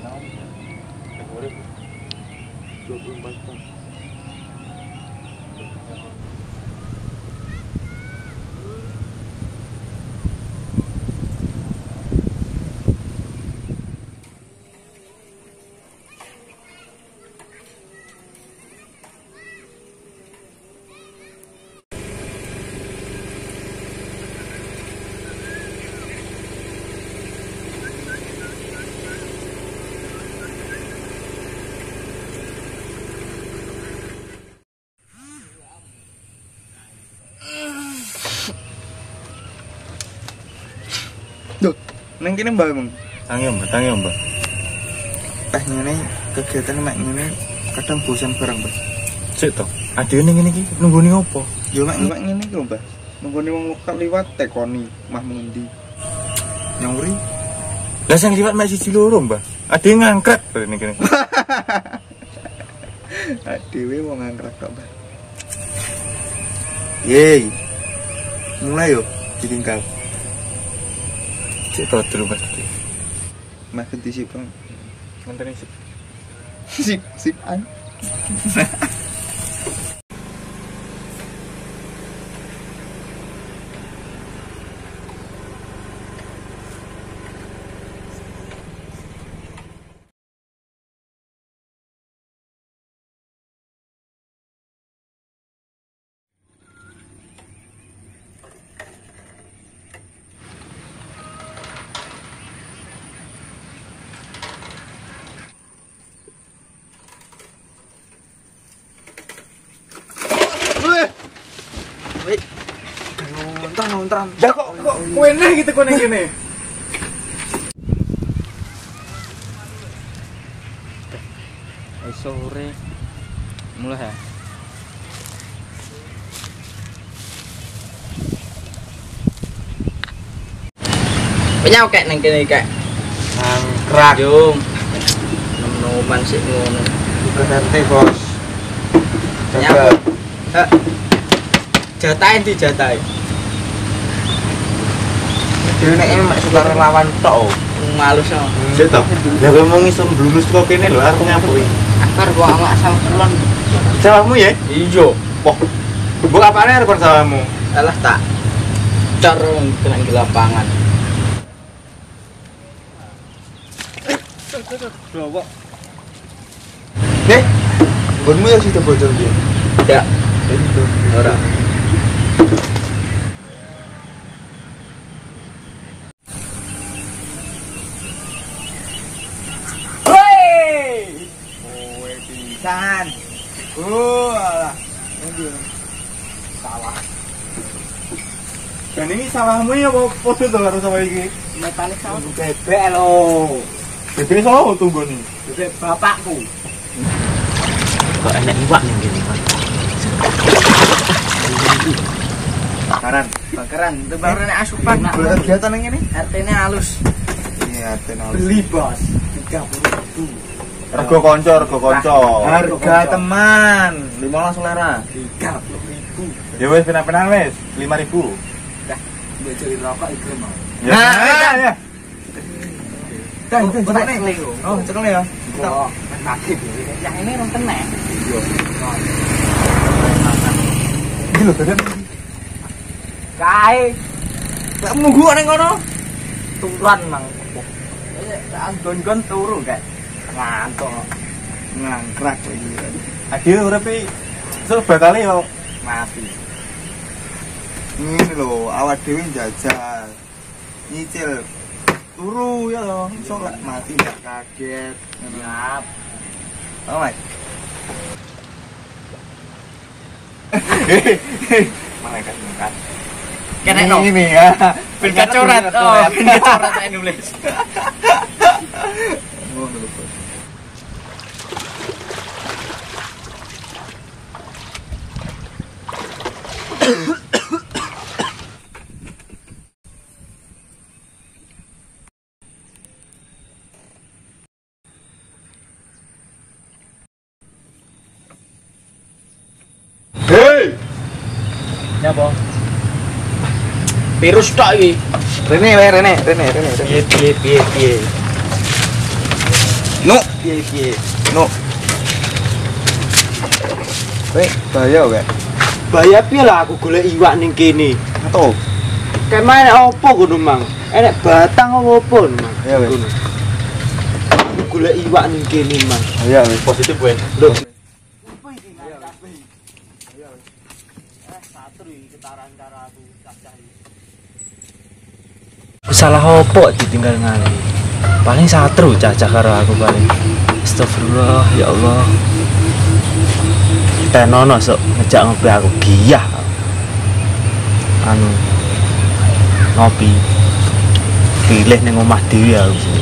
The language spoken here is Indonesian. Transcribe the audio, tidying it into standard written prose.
mana? Urip 24 jam. Duh, neng kene mbak emang. Tangi mbak. Teh ngene kegiatan mek ngene kadang bosan bareng, Mbak. Sik to. Adene ngene iki nunggoni opo? Yo mek ngene iki lho, Mbak. Nunggoni wong lokal liwat tekoni, mah mengendi. Nyawuri. Lah sing liwat mek siji loro, Mbak. Ade ngangkret barene kene. Adewe wong ngangkret kok, Mbak. Yeay. Mulai yo ditinggal. Cek to dulu Mas. Mas ganti sip, Bang. Ngenteni sip. Sip an. Nonton. Ya kok kene gitu kene kene. Sore mulai ya. Penyau kek neng kene kek. Angkrak. Jum. Nom-noman sik ngono. Bukan RT, Bos. Penyau. Jatai di jatai. Dhewe nek mek suka relawan tok. Malus no. Sik to. Lah kowe mau ngisor blulus kok kene lho arep nyapui. Akar gua amak asal kulon. Sawahmu ya? Ijo. Wah. Mbok apane arep sawahmu? Alah tak. Cor kena di lapangan. Blowok. Nih, nggonmu ya sida bocor iki. Ya. Ora. Kan. Alah. Endi? Sawah. Dan ini sawahmu ya apa podo to karo sawah iki? Metane sawah Bebek lho. Bebek sawah tunggu nih. bebek bapakku. Kok enak iwak ning kene, Pak. Bakaran. Itu baru asupan. Kegiatan yang ini? RT-ne halus. Iya, tenang. Beli bos 30.000. Rego konco. Harga teman 15 selera. 30.000. Ya wis penak-penak wis 5.000. Dah, mbok cari rokok iku mau. Ya. Dan cekel nih. Oh, cekel ya. Kok sakit. Yang ini rong kenek. Iya. Iki lho, Beb. Kae Lek munggu ning kono. turuan mang. Gon-gon turu kae. Ngantuk. Ngangkrak kok iki. Adil urepe sok bakale yo Mati. Ngene lho, awak dhewe njajal. Nyicil turu ya lho, iso lek mati gak kaget. Siap. Oh, Mike. malaikat mungkat. Kene no. Ini ya. Ben kacorat. Oh, ben kacorat saya nulis. Ngono lho, Bos. Hei. Ya, Bang. Virus tok iki. Rene. Piye. No, Piye-piye. no. Weh, bahaya weh. Bahaya piye lah aku golek iwak ning kene. Atau Kayak main opo ngono, Mang? Enek batang opo, Mang? ya weh. Aku golek iwak ning kene, Mang. Bahaya weh. Positif weh. Lho. Salah opo ditinggal ngali. Paling satru cacah karo aku paling. Astagfirullah, ya Allah. Tenono sok ngejak ngopi aku giyah. Anu ngopi pilih ning omah dhewe aku.